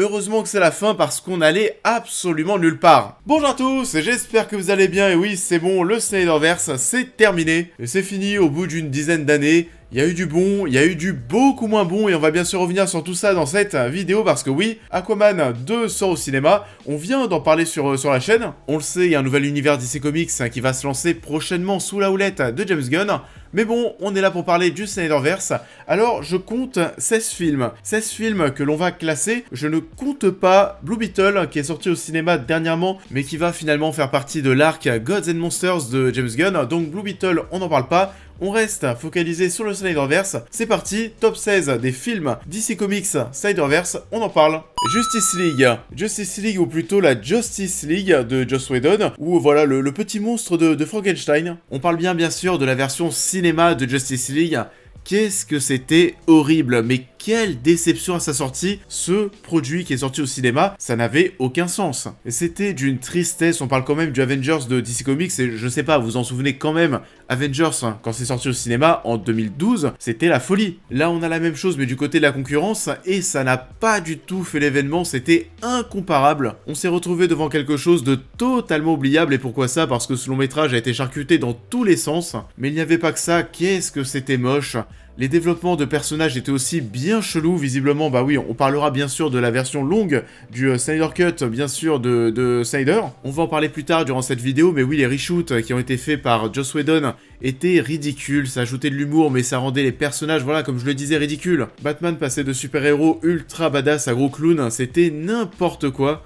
Heureusement que c'est la fin parce qu'on allait absolument nulle part. Bonjour à tous, j'espère que vous allez bien et oui c'est bon, le Snyderverse c'est terminé. Et c'est fini au bout d'une dizaine d'années. Il y a eu du bon, il y a eu du beaucoup moins bon et on va bien sûr revenir sur tout ça dans cette vidéo parce que oui, Aquaman 2 sort au cinéma, on vient d'en parler sur la chaîne. On le sait, il y a un nouvel univers DC Comics qui va se lancer prochainement sous la houlette de James Gunn. Mais bon, on est là pour parler du Snyderverse. Alors, je compte 16 films. 16 films que l'on va classer. Je ne compte pas Blue Beetle, qui est sorti au cinéma dernièrement, mais qui va finalement faire partie de l'arc Gods and Monsters de James Gunn. Donc Blue Beetle, on n'en parle pas. On reste focalisé sur le Snyderverse. C'est parti, top 16 des films DC Comics Snyderverse, on en parle. Justice League. Justice League, ou plutôt la Justice League de Joss Whedon, ou voilà le petit monstre de Frankenstein. On parle bien sûr de la version cinéma de Justice League. Qu'est-ce que c'était horrible, mais quelle déception à sa sortie, ce produit qui est sorti au cinéma, ça n'avait aucun sens. Et c'était d'une tristesse, on parle quand même du Avengers de DC Comics, et je sais pas, vous vous en souvenez quand même, Avengers, quand c'est sorti au cinéma en 2012, c'était la folie. Là on a la même chose mais du côté de la concurrence, et ça n'a pas du tout fait l'événement, c'était incomparable. On s'est retrouvé devant quelque chose de totalement oubliable, et pourquoi ça? Parce que ce long métrage a été charcuté dans tous les sens, mais il n'y avait pas que ça, qu'est-ce que c'était moche. Les développements de personnages étaient aussi bien chelous, visiblement, bah oui, on parlera bien sûr de la version longue du Snyder Cut, bien sûr, de Snyder. On va en parler plus tard durant cette vidéo, mais oui, les reshoots qui ont été faits par Joss Whedon étaient ridicules, ça ajoutait de l'humour, mais ça rendait les personnages, voilà, comme je le disais, ridicules. Batman passait de super-héros ultra badass à gros clown, c'était n'importe quoi.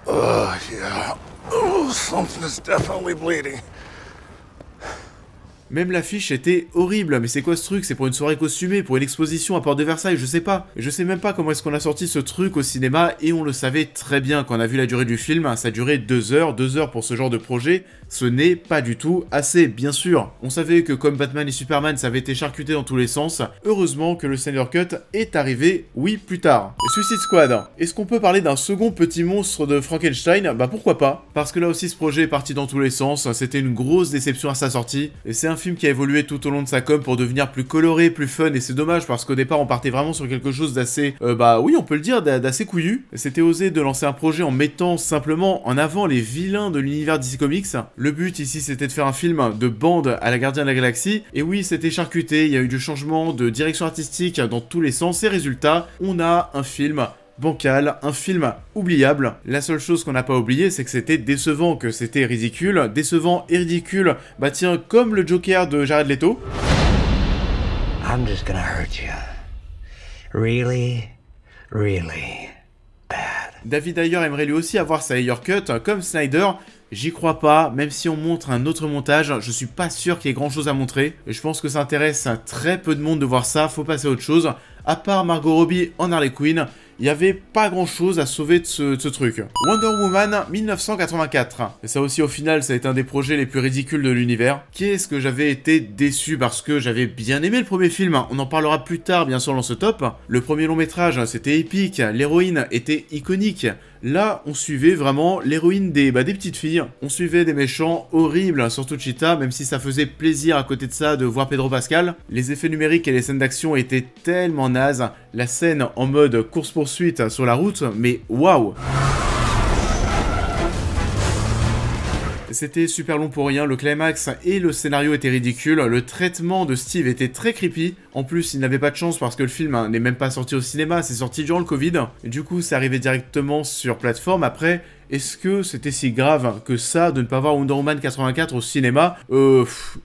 Oh, yeah. Oh, something's definitely bleeding. Même l'affiche était horrible, mais c'est quoi ce truc? C'est pour une soirée costumée, pour une exposition à Porte de Versailles, je sais pas. Je sais même pas comment est-ce qu'on a sorti ce truc au cinéma, et on le savait très bien quand on a vu la durée du film, ça durait 2 heures pour ce genre de projet, ce n'est pas du tout assez, bien sûr. On savait que comme Batman et Superman, ça avait été charcuté dans tous les sens, heureusement que le Snyder Cut est arrivé, oui, plus tard. Suicide Squad, est-ce qu'on peut parler d'un second petit monstre de Frankenstein? Bah pourquoi pas, parce que là aussi ce projet est parti dans tous les sens, c'était une grosse déception à sa sortie, et c'est un film qui a évolué tout au long de sa com pour devenir plus coloré, plus fun, et c'est dommage parce qu'au départ on partait vraiment sur quelque chose d'assez, bah oui on peut le dire, d'assez couillu. C'était osé de lancer un projet en mettant simplement en avant les vilains de l'univers DC Comics. Le but ici c'était de faire un film de bande à la Gardien de la Galaxie, et oui c'était charcuté, il y a eu du changement de direction artistique dans tous les sens, et résultat, on a un film bancal, un film oubliable. La seule chose qu'on n'a pas oublié, c'est que c'était décevant, que c'était ridicule. Décevant et ridicule, bah tiens, comme le Joker de Jared Leto. I'm just gonna hurt you. Really, really bad. David Ayer aimerait lui aussi avoir sa Ayer Cut, comme Snyder. J'y crois pas, même si on montre un autre montage, je suis pas sûr qu'il y ait grand chose à montrer. Et je pense que ça intéresse très peu de monde de voir ça, faut passer à autre chose. À part Margot Robbie en Harley Quinn, il n'y avait pas grand chose à sauver de ce truc. Wonder Woman 1984. Et ça aussi au final ça a été un des projets les plus ridicules de l'univers. Qu'est-ce que j'avais été déçu parce que j'avais bien aimé le premier film. On en parlera plus tard bien sûr dans ce top. Le premier long métrage c'était épique, l'héroïne était iconique. Là, on suivait vraiment l'héroïne des petites filles. On suivait des méchants horribles, surtout Cheetah, même si ça faisait plaisir à côté de ça de voir Pedro Pascal. Les effets numériques et les scènes d'action étaient tellement nazes. La scène en mode course-poursuite sur la route, mais waouh! C'était super long pour rien, le climax et le scénario étaient ridicules, le traitement de Steve était très creepy, en plus il n'avait pas de chance parce que le film n'est même pas sorti au cinéma, c'est sorti durant le Covid, et du coup c'est arrivé directement sur plateforme. Après, est-ce que c'était si grave que ça de ne pas voir Wonder Woman 84 au cinéma?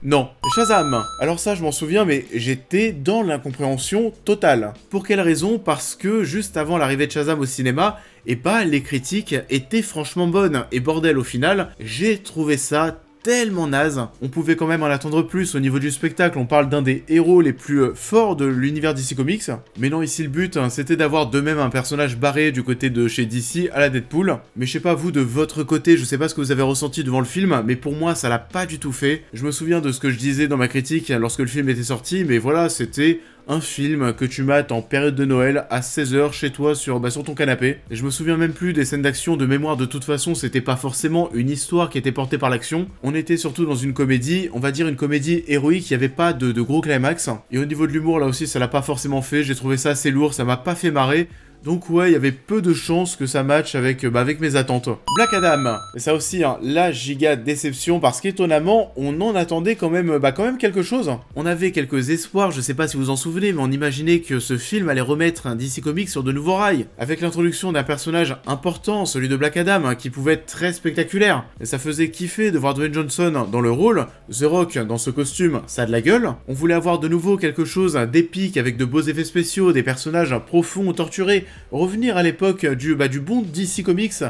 Non. Shazam! Alors ça je m'en souviens, mais j'étais dans l'incompréhension totale. Pour quelle raison? Parce que juste avant l'arrivée de Shazam au cinéma, et bah les critiques étaient franchement bonnes, et bordel au final, j'ai trouvé ça tellement naze. On pouvait quand même en attendre plus au niveau du spectacle, on parle d'un des héros les plus forts de l'univers DC Comics. Mais non, ici le but, c'était d'avoir de même un personnage barré du côté de chez DC à la Deadpool. Mais je sais pas vous, de votre côté, je sais pas ce que vous avez ressenti devant le film, mais pour moi ça l'a pas du tout fait. Je me souviens de ce que je disais dans ma critique lorsque le film était sorti, mais voilà, c'était un film que tu mates en période de Noël à 16h chez toi sur ton canapé. Et je me souviens même plus des scènes d'action de mémoire, de toute façon c'était pas forcément une histoire qui était portée par l'action. On était surtout dans une comédie, on va dire une comédie héroïque, il n'y avait pas de gros climax. Et au niveau de l'humour là aussi ça l'a pas forcément fait, j'ai trouvé ça assez lourd, ça m'a pas fait marrer. Donc ouais, il y avait peu de chances que ça matche avec, avec mes attentes. Black Adam, et ça aussi, hein, la giga déception, parce qu'étonnamment, on en attendait quand même quelque chose. On avait quelques espoirs, je sais pas si vous en souvenez, mais on imaginait que ce film allait remettre un DC Comics sur de nouveaux rails, avec l'introduction d'un personnage important, celui de Black Adam, hein, qui pouvait être très spectaculaire. Et ça faisait kiffer de voir Dwayne Johnson dans le rôle, The Rock dans ce costume, ça a de la gueule. On voulait avoir de nouveau quelque chose d'épique, avec de beaux effets spéciaux, des personnages profonds, torturés, revenir à l'époque du bon DC Comics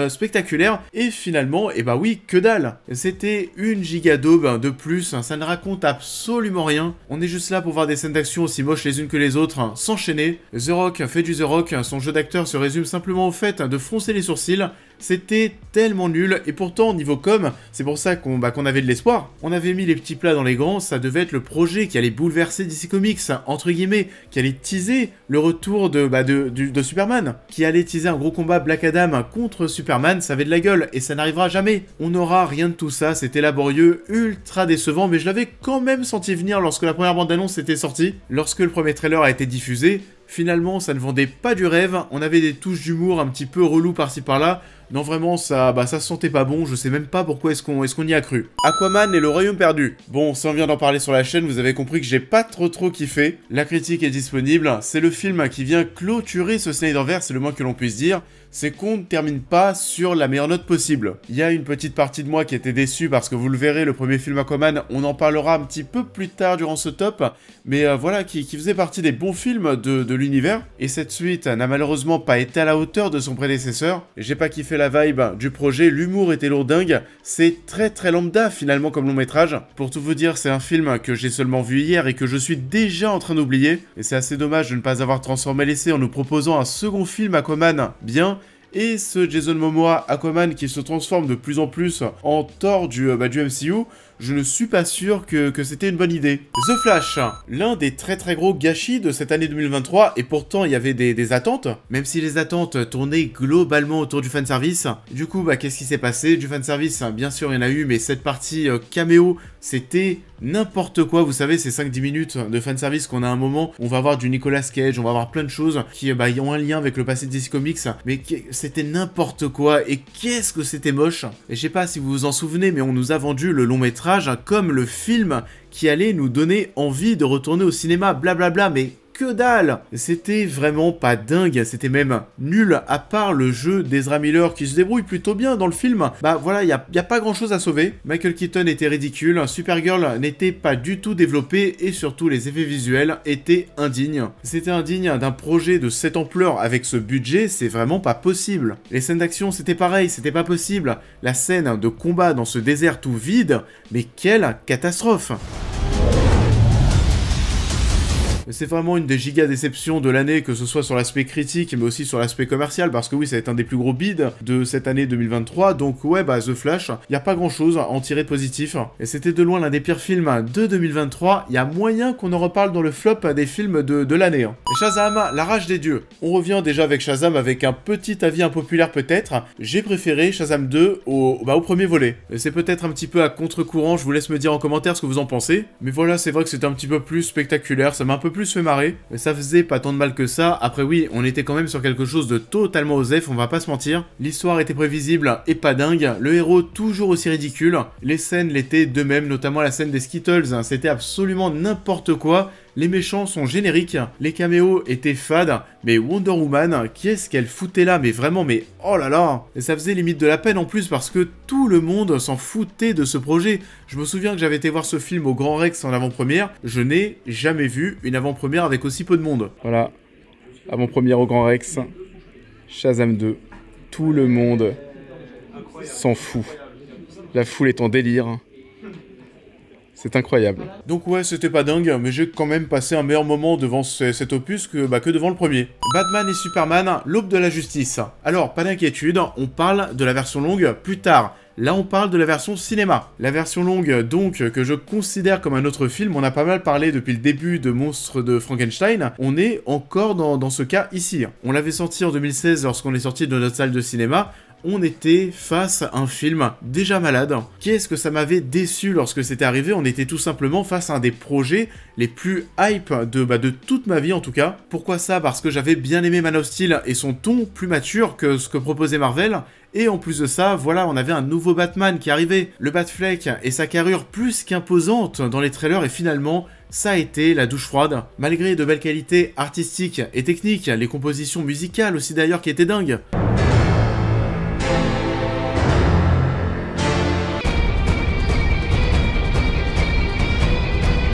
spectaculaire, et finalement, et bah oui, que dalle. C'était une giga daube de plus, ça ne raconte absolument rien. On est juste là pour voir des scènes d'action aussi moches les unes que les autres s'enchaîner. The Rock fait du The Rock, son jeu d'acteur se résume simplement au fait de froncer les sourcils. C'était tellement nul, et pourtant, niveau com, c'est pour ça qu'on avait de l'espoir. On avait mis les petits plats dans les grands, ça devait être le projet qui allait bouleverser DC Comics, entre guillemets, qui allait teaser le retour de Superman, qui allait teaser un gros combat Black Adam contre Superman, ça avait de la gueule, et ça n'arrivera jamais. On n'aura rien de tout ça, c'était laborieux, ultra décevant, mais je l'avais quand même senti venir lorsque la première bande-annonce était sortie, lorsque le premier trailer a été diffusé. Finalement, ça ne vendait pas du rêve, on avait des touches d'humour un petit peu relou par-ci par-là. Non, vraiment, ça se sentait pas bon, je sais même pas pourquoi est-ce qu'on y a cru. Aquaman et le Royaume perdu. Bon, si on vient d'en parler sur la chaîne, vous avez compris que j'ai pas trop kiffé. La critique est disponible, c'est le film qui vient clôturer ce Snyderverse, c'est le moins que l'on puisse dire. C'est qu'on ne termine pas sur la meilleure note possible. Il y a une petite partie de moi qui était déçue parce que vous le verrez, le premier film Aquaman, on en parlera un petit peu plus tard durant ce top, mais voilà, qui faisait partie des bons films de l'univers. Et cette suite n'a malheureusement pas été à la hauteur de son prédécesseur. J'ai pas kiffé la vibe du projet, l'humour était lourdingue, c'est très lambda finalement comme long métrage. Pour tout vous dire, c'est un film que j'ai seulement vu hier et que je suis déjà en train d'oublier. Et c'est assez dommage de ne pas avoir transformé l'essai en nous proposant un second film Aquaman bien. Et ce Jason Momoa Aquaman qui se transforme de plus en plus en Thor du MCU, je ne suis pas sûr que c'était une bonne idée. The Flash, l'un des très gros gâchis de cette année 2023, et pourtant il y avait des attentes, même si les attentes tournaient globalement autour du fanservice. Du coup, qu'est-ce qui s'est passé? Du fanservice, bien sûr il y en a eu, mais cette partie caméo, c'était n'importe quoi. Vous savez, ces 5-10 minutes de fanservice qu'on a à un moment, on va avoir du Nicolas Cage, on va avoir plein de choses qui ont un lien avec le passé de DC Comics, mais c'était n'importe quoi, et qu'est-ce que c'était moche. Et je sais pas si vous vous en souvenez, mais on nous a vendu le long métrage comme le film qui allait nous donner envie de retourner au cinéma, blablabla, mais que dalle! C'était vraiment pas dingue, c'était même nul, à part le jeu d'Ezra Miller qui se débrouille plutôt bien dans le film. Voilà, y a pas grand chose à sauver. Michael Keaton était ridicule, Supergirl n'était pas du tout développé, et surtout les effets visuels étaient indignes. C'était indigne d'un projet de cette ampleur avec ce budget, c'est vraiment pas possible. Les scènes d'action c'était pareil, c'était pas possible. La scène de combat dans ce désert tout vide, mais quelle catastrophe! C'est vraiment une des giga déceptions de l'année, que ce soit sur l'aspect critique, mais aussi sur l'aspect commercial, parce que oui, ça va être un des plus gros bids de cette année 2023, donc ouais, The Flash, y a pas grand chose à en tirer de positif, et c'était de loin l'un des pires films de 2023, y a moyen qu'on en reparle dans le flop des films de l'année. Et Shazam, la rage des dieux. On revient déjà avec Shazam avec un petit avis impopulaire peut-être, j'ai préféré Shazam 2 au premier volet. C'est peut-être un petit peu à contre-courant, je vous laisse me dire en commentaire ce que vous en pensez, mais voilà, c'est vrai que c'était un petit peu plus spectaculaire, ça m'a un peu plus fait marrer, mais ça faisait pas tant de mal que ça. Après oui, on était quand même sur quelque chose de totalement osef, on va pas se mentir. L'histoire était prévisible et pas dingue, le héros toujours aussi ridicule, les scènes l'étaient de même, notamment la scène des Skittles, c'était absolument n'importe quoi. Les méchants sont génériques, les caméos étaient fades, mais Wonder Woman, qu'est-ce qu'elle foutait là? Mais vraiment, mais oh là là! Et ça faisait limite de la peine en plus parce que tout le monde s'en foutait de ce projet. Je me souviens que j'avais été voir ce film au Grand Rex en avant-première, je n'ai jamais vu une avant-première avec aussi peu de monde. Voilà, avant-première au Grand Rex, Shazam 2, tout le monde s'en fout. La foule est en délire. C'est incroyable. Donc ouais, c'était pas dingue, mais j'ai quand même passé un meilleur moment devant cet opus que devant le premier. Batman et Superman, l'aube de la justice. Alors, pas d'inquiétude, on parle de la version longue plus tard. Là, on parle de la version cinéma. La version longue, donc, que je considère comme un autre film, on a pas mal parlé depuis le début de Monstres de Frankenstein, on est encore dans ce cas ici. On l'avait sorti en 2016 lorsqu'on est sorti de notre salle de cinéma. on était face à un film déjà malade. Qu'est-ce que ça m'avait déçu lorsque c'était arrivé? On était tout simplement face à un des projets les plus hype de toute ma vie en tout cas. Pourquoi ça? Parce que j'avais bien aimé Man of Steel et son ton plus mature que ce que proposait Marvel. Et en plus de ça, voilà, on avait un nouveau Batman qui arrivait, le Batfleck et sa carrure plus qu'imposante dans les trailers, et finalement, ça a été la douche froide. Malgré de belles qualités artistiques et techniques, les compositions musicales aussi d'ailleurs qui étaient dingues.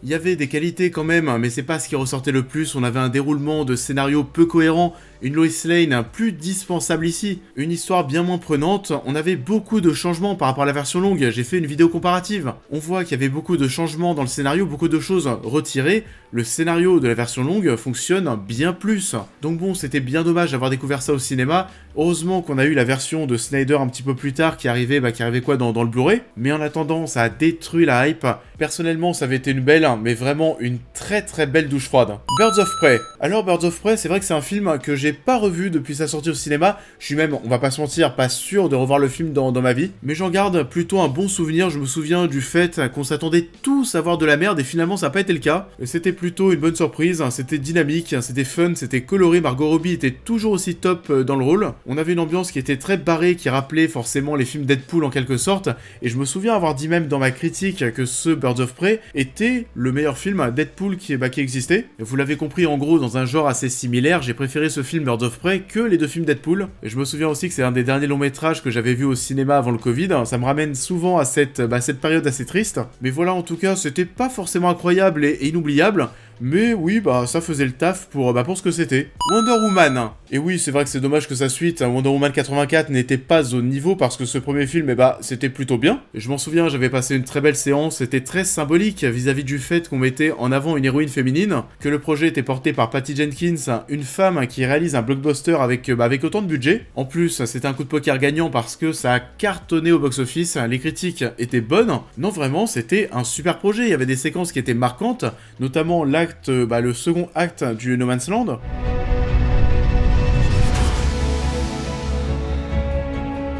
Il y avait des qualités quand même, mais c'est pas ce qui ressortait le plus. On avait un déroulement de scénario peu cohérent, une Lois Lane plus dispensable ici, une histoire bien moins prenante. On avait beaucoup de changements par rapport à la version longue, j'ai fait une vidéo comparative. On voit qu'il y avait beaucoup de changements dans le scénario, beaucoup de choses retirées. Le scénario de la version longue fonctionne bien plus. Donc bon, c'était bien dommage d'avoir découvert ça au cinéma. Heureusement qu'on a eu la version de Snyder un petit peu plus tard qui arrivait quoi dans le Blu-ray. Mais en attendant, ça a détruit la hype. Personnellement, ça avait été une belle, mais vraiment une très belle douche froide. Birds of Prey. Alors Birds of Prey, c'est vrai que c'est un film que j'ai pas revu depuis sa sortie au cinéma. Je suis même, on va pas se mentir, pas sûr de revoir le film dans ma vie. Mais j'en garde plutôt un bon souvenir. Je me souviens du fait qu'on s'attendait tous à voir de la merde et finalement ça n'a pas été le cas. C'était plutôt une bonne surprise, c'était dynamique, c'était fun, c'était coloré. Margot Robbie était toujours aussi top dans le rôle. On avait une ambiance qui était très barrée, qui rappelait forcément les films Deadpool en quelque sorte. Et je me souviens avoir dit même dans ma critique que ce Birds of Prey était le meilleur film Deadpool qui existait. Vous l'avez compris, en gros, dans un genre assez similaire, j'ai préféré ce film Birds of Prey que les deux films Deadpool. Et je me souviens aussi que c'est un des derniers longs métrages que j'avais vu au cinéma avant le Covid. Ça me ramène souvent à cette période assez triste. Mais voilà, en tout cas, c'était pas forcément incroyable et inoubliable. Mais oui, ça faisait le taf pour ce que c'était. Wonder Woman. Et oui, c'est vrai que c'est dommage que sa suite, Wonder Woman 84, n'était pas au niveau parce que ce premier film, c'était plutôt bien. Et je m'en souviens, j'avais passé une très belle séance, c'était très symbolique vis-à-vis du fait qu'on mettait en avant une héroïne féminine, que le projet était porté par Patty Jenkins, une femme qui réalise un blockbuster avec autant de budget. En plus, c'était un coup de poker gagnant parce que ça a cartonné au box-office, les critiques étaient bonnes. Non, vraiment, c'était un super projet, il y avait des séquences qui étaient marquantes, notamment le second acte du No Man's Land.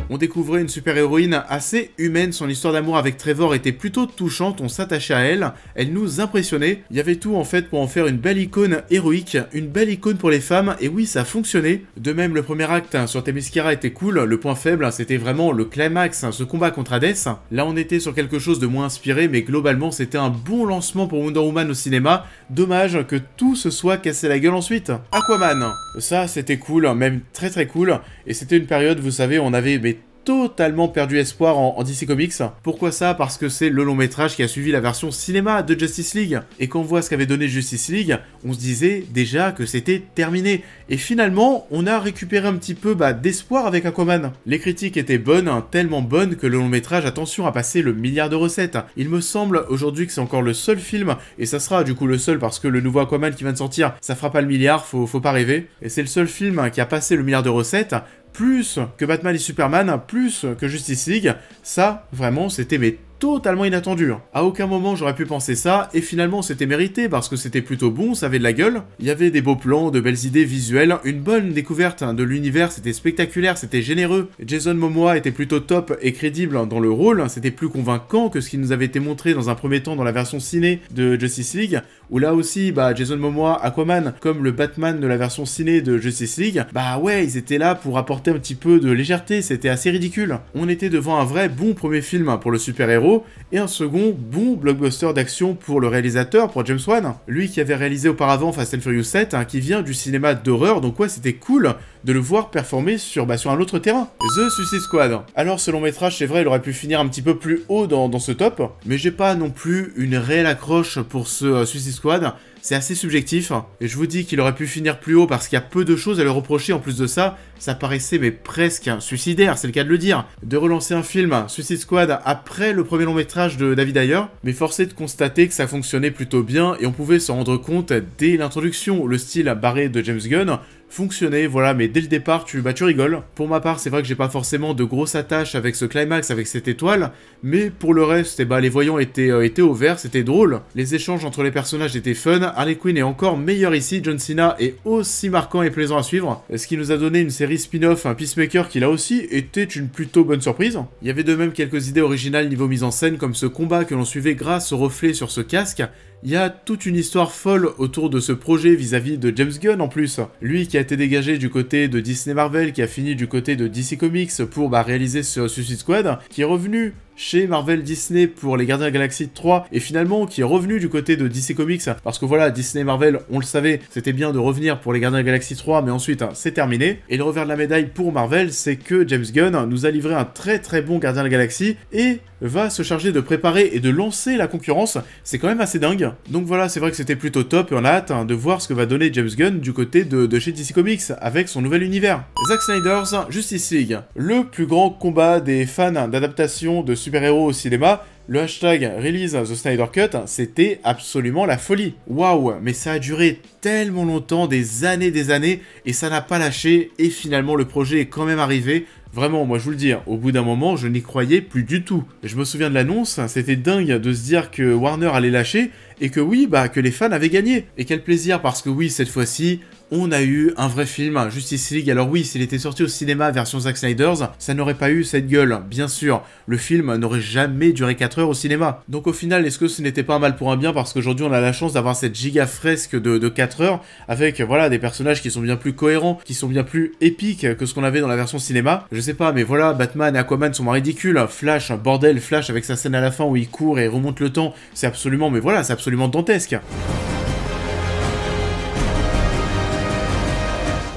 On découvrait une super-héroïne assez humaine, son histoire d'amour avec Trevor était plutôt touchante, on s'attachait à elle, elle nous impressionnait. Il y avait tout en fait pour en faire une belle icône héroïque, une belle icône pour les femmes, et oui, ça fonctionnait. De même, le premier acte sur Themyscira était cool, le point faible, c'était vraiment le climax, ce combat contre Hades. Là, on était sur quelque chose de moins inspiré, mais globalement, c'était un bon lancement pour Wonder Woman au cinéma. Dommage que tout se soit cassé la gueule ensuite. Aquaman, ça c'était cool, même très cool, et c'était une période, vous savez, on avait totalement perdu espoir en DC Comics. Pourquoi ça? Parce que c'est le long métrage qui a suivi la version cinéma de Justice League. Et quand on voit ce qu'avait donné Justice League, on se disait déjà que c'était terminé. Et finalement, on a récupéré un petit peu d'espoir avec Aquaman. Les critiques étaient bonnes, tellement bonnes que le long métrage, attention, a passé le milliard de recettes. Il me semble aujourd'hui que c'est encore le seul film, et ça sera du coup le seul parce que le nouveau Aquaman qui vient de sortir, ça fera pas le milliard, faut pas rêver. Et c'est le seul film qui a passé le milliard de recettes, plus que Batman et Superman, plus que Justice League. Ça, vraiment, c'était totalement inattendu. À aucun moment j'aurais pu penser ça, et finalement c'était mérité parce que c'était plutôt bon, ça avait de la gueule. Il y avait des beaux plans, de belles idées visuelles, une bonne découverte de l'univers, c'était spectaculaire, c'était généreux. Jason Momoa était plutôt top et crédible dans le rôle, c'était plus convaincant que ce qui nous avait été montré dans un premier temps dans la version ciné de Justice League, où là aussi, Jason Momoa, Aquaman, comme le Batman de la version ciné de Justice League, ouais, ils étaient là pour apporter un petit peu de légèreté, c'était assez ridicule. On était devant un vrai bon premier film pour le super-héros, et un second bon blockbuster d'action pour le réalisateur, pour James Wan, lui qui avait réalisé auparavant Fast and Furious 7, qui vient du cinéma d'horreur, donc ouais, c'était cool de le voir performer sur un autre terrain. The Suicide Squad. Alors ce long métrage, c'est vrai, il aurait pu finir un petit peu plus haut dans ce top, mais j'ai pas non plus une réelle accroche pour ce Suicide Squad. C'est assez subjectif, et je vous dis qu'il aurait pu finir plus haut parce qu'il y a peu de choses à lui reprocher. En plus de ça, ça paraissait presque suicidaire, c'est le cas de le dire, de relancer un film Suicide Squad après le premier long métrage de David Ayer, mais force est de constater que ça fonctionnait plutôt bien, et on pouvait s'en rendre compte dès l'introduction. Le style barré de James Gunn, fonctionnait, voilà, mais dès le départ, tu rigoles. Pour ma part, c'est vrai que j'ai pas forcément de grosses attaches avec ce climax, avec cette étoile, mais pour le reste, les voyants étaient au vert, c'était drôle. Les échanges entre les personnages étaient fun, Harley Quinn est encore meilleur ici, John Cena est aussi marquant et plaisant à suivre, ce qui nous a donné une série spin-off, un Peacemaker qui là aussi était une plutôt bonne surprise. Il y avait de même quelques idées originales niveau mise en scène, comme ce combat que l'on suivait grâce au reflet sur ce casque. Il y a toute une histoire folle autour de ce projet vis-à-vis de James Gunn en plus. Lui qui a été dégagé du côté de Disney Marvel, qui a fini du côté de DC Comics pour réaliser ce Suicide Squad, qui est revenu chez Marvel Disney pour les Gardiens de la Galaxie 3 et finalement qui est revenu du côté de DC Comics parce que voilà, Disney Marvel, on le savait, c'était bien de revenir pour les Gardiens de la Galaxie 3 mais ensuite c'est terminé. Et le revers de la médaille pour Marvel, c'est que James Gunn nous a livré un très très bon Gardien de la Galaxie et va se charger de préparer et de lancer la concurrence. C'est quand même assez dingue. Donc voilà, c'est vrai que c'était plutôt top et on a hâte de voir ce que va donner James Gunn du côté de chez DC Comics avec son nouvel univers. Zack Snyder's Justice League, le plus grand combat des fans d'adaptation de super-héros au cinéma. Le hashtag Release the Snyder Cut, c'était absolument la folie. Waouh, mais ça a duré tellement longtemps, des années, et ça n'a pas lâché, et finalement le projet est quand même arrivé. Vraiment, moi je vous le dis, au bout d'un moment, je n'y croyais plus du tout. Je me souviens de l'annonce, c'était dingue de se dire que Warner allait lâcher, et que oui, que les fans avaient gagné. Et quel plaisir, parce que oui, cette fois-ci, on a eu un vrai film, Justice League. Alors oui, s'il était sorti au cinéma version Zack Snyder's, ça n'aurait pas eu cette gueule, bien sûr. Le film n'aurait jamais duré 4 heures au cinéma. Donc au final, est-ce que ce n'était pas un mal pour un bien, parce qu'aujourd'hui on a la chance d'avoir cette giga fresque de 4 heures, avec voilà des personnages qui sont bien plus cohérents, qui sont bien plus épiques que ce qu'on avait dans la version cinéma. Je sais pas, mais voilà, Batman et Aquaman sont moins ridicules. Flash, bordel, Flash avec sa scène à la fin où il court et remonte le temps, c'est absolument, mais voilà, c'est absolument dantesque.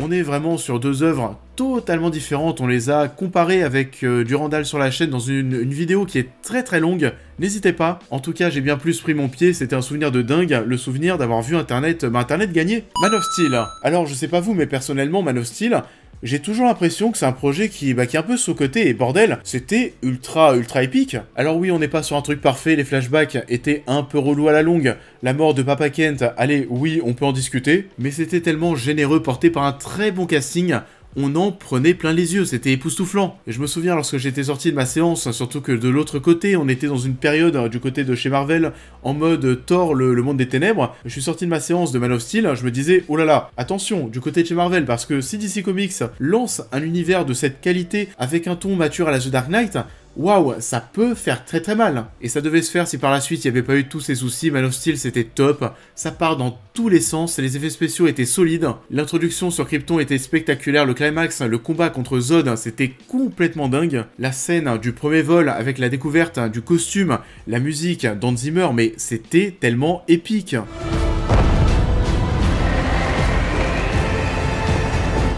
On est vraiment sur deux œuvres totalement différentes, on les a comparées avec Durandal sur la chaîne dans une vidéo qui est très très longue, n'hésitez pas. En tout cas, j'ai bien plus pris mon pied, c'était un souvenir de dingue, le souvenir d'avoir vu Internet gagner. Man of Steel, alors je sais pas vous, mais personnellement, Man of Steel, j'ai toujours l'impression que c'est un projet qui est un peu sous-coté, et bordel, c'était ultra épique. Alors oui, on n'est pas sur un truc parfait, les flashbacks étaient un peu relous à la longue, la mort de Papa Kent, allez, oui, on peut en discuter, mais c'était tellement généreux, porté par un très bon casting, on en prenait plein les yeux, c'était époustouflant. Et je me souviens lorsque j'étais sorti de ma séance, surtout que de l'autre côté, on était dans une période du côté de chez Marvel, en mode Thor, le monde des ténèbres. Je suis sorti de ma séance de Man of Steel, je me disais, oh là là, attention, du côté de chez Marvel, parce que si DC Comics lance un univers de cette qualité, avec un ton mature à la The Dark Knight, waouh, ça peut faire très très mal. Et ça devait se faire si par la suite il n'y avait pas eu tous ces soucis. Man of Steel c'était top, ça part dans tous les sens, les effets spéciaux étaient solides, l'introduction sur Krypton était spectaculaire, le climax, le combat contre Zod, c'était complètement dingue, la scène du premier vol avec la découverte du costume, la musique d'Hans Zimmer, mais c'était tellement épique.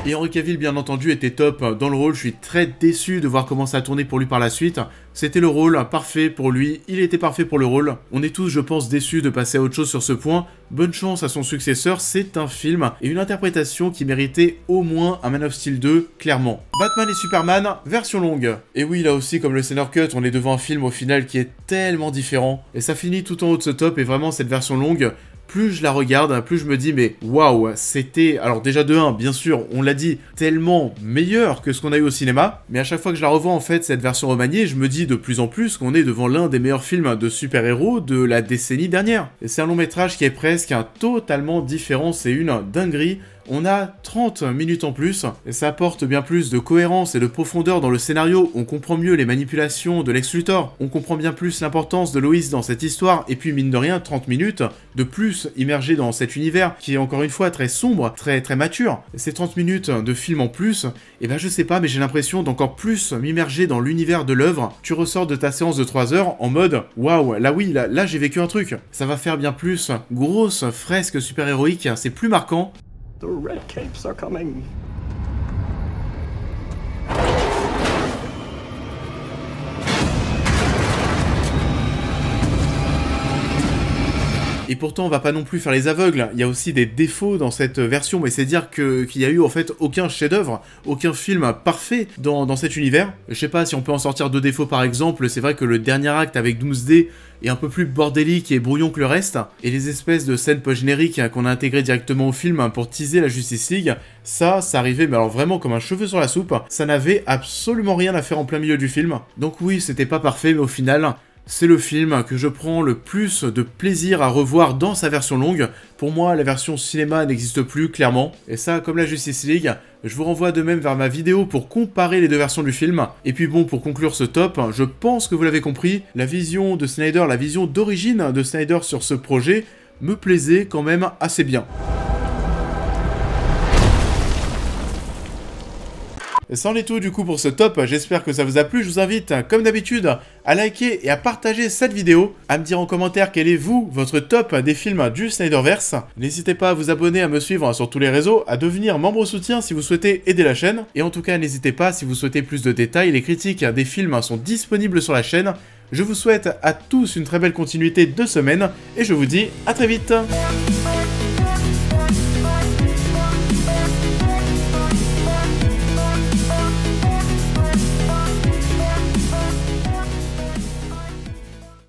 Et Henry Cavill, bien entendu, était top dans le rôle. Je suis très déçu de voir comment ça a tourné pour lui par la suite. C'était le rôle parfait pour lui. Il était parfait pour le rôle. On est tous, je pense, déçus de passer à autre chose sur ce point. Bonne chance à son successeur. C'est un film et une interprétation qui méritait au moins un Man of Steel 2, clairement. Batman et Superman, version longue. Et oui, là aussi, comme le Snyder Cut, on est devant un film au final qui est tellement différent. Et ça finit tout en haut de ce top. Et vraiment, cette version longue, plus je la regarde, plus je me dis mais waouh, c'était, alors déjà de 1, bien sûr, on l'a dit, tellement meilleur que ce qu'on a eu au cinéma, mais à chaque fois que je la revois en fait, cette version remaniée, je me dis de plus en plus qu'on est devant l'un des meilleurs films de super-héros de la décennie dernière. Et c'est un long métrage qui est presque totalement différent, c'est une dinguerie. On a 30 minutes en plus, et ça apporte bien plus de cohérence et de profondeur dans le scénario, on comprend mieux les manipulations de Lex Luthor, on comprend bien plus l'importance de Lois dans cette histoire, et puis mine de rien, 30 minutes de plus immergé dans cet univers, qui est encore une fois très sombre, très mature. Ces 30 minutes de film en plus, et ben je sais pas, mais j'ai l'impression d'encore plus m'immerger dans l'univers de l'œuvre. Tu ressors de ta séance de 3 heures en mode, waouh, là oui, là j'ai vécu un truc. Ça va faire bien plus grosse fresque super-héroïque, c'est plus marquant. The Red Capes are coming. Et pourtant on va pas non plus faire les aveugles, il y a aussi des défauts dans cette version, mais c'est dire qu'il y a eu en fait aucun chef-d'œuvre, aucun film parfait dans cet univers. Je sais pas si on peut en sortir 2 défauts par exemple, c'est vrai que le dernier acte avec Doomsday est un peu plus bordélique et brouillon que le reste, et les espèces de scènes post-génériques qu'on a intégrées directement au film pour teaser la Justice League, ça arrivait mais alors vraiment comme un cheveu sur la soupe, ça n'avait absolument rien à faire en plein milieu du film. Donc oui, c'était pas parfait, mais au final, c'est le film que je prends le plus de plaisir à revoir dans sa version longue. Pour moi, la version cinéma n'existe plus, clairement. Et ça, comme la Justice League, je vous renvoie de même vers ma vidéo pour comparer les 2 versions du film. Et puis bon, pour conclure ce top, je pense que vous l'avez compris, la vision de Snyder, la vision d'origine de Snyder sur ce projet, me plaisait quand même assez bien. C'en est tout du coup pour ce top, j'espère que ça vous a plu, je vous invite comme d'habitude à liker et à partager cette vidéo, à me dire en commentaire quel est vous, votre top des films du Snyderverse. N'hésitez pas à vous abonner, à me suivre sur tous les réseaux, à devenir membre soutien si vous souhaitez aider la chaîne, et en tout cas n'hésitez pas si vous souhaitez plus de détails, les critiques des films sont disponibles sur la chaîne. Je vous souhaite à tous une très belle continuité de semaine, et je vous dis à très vite.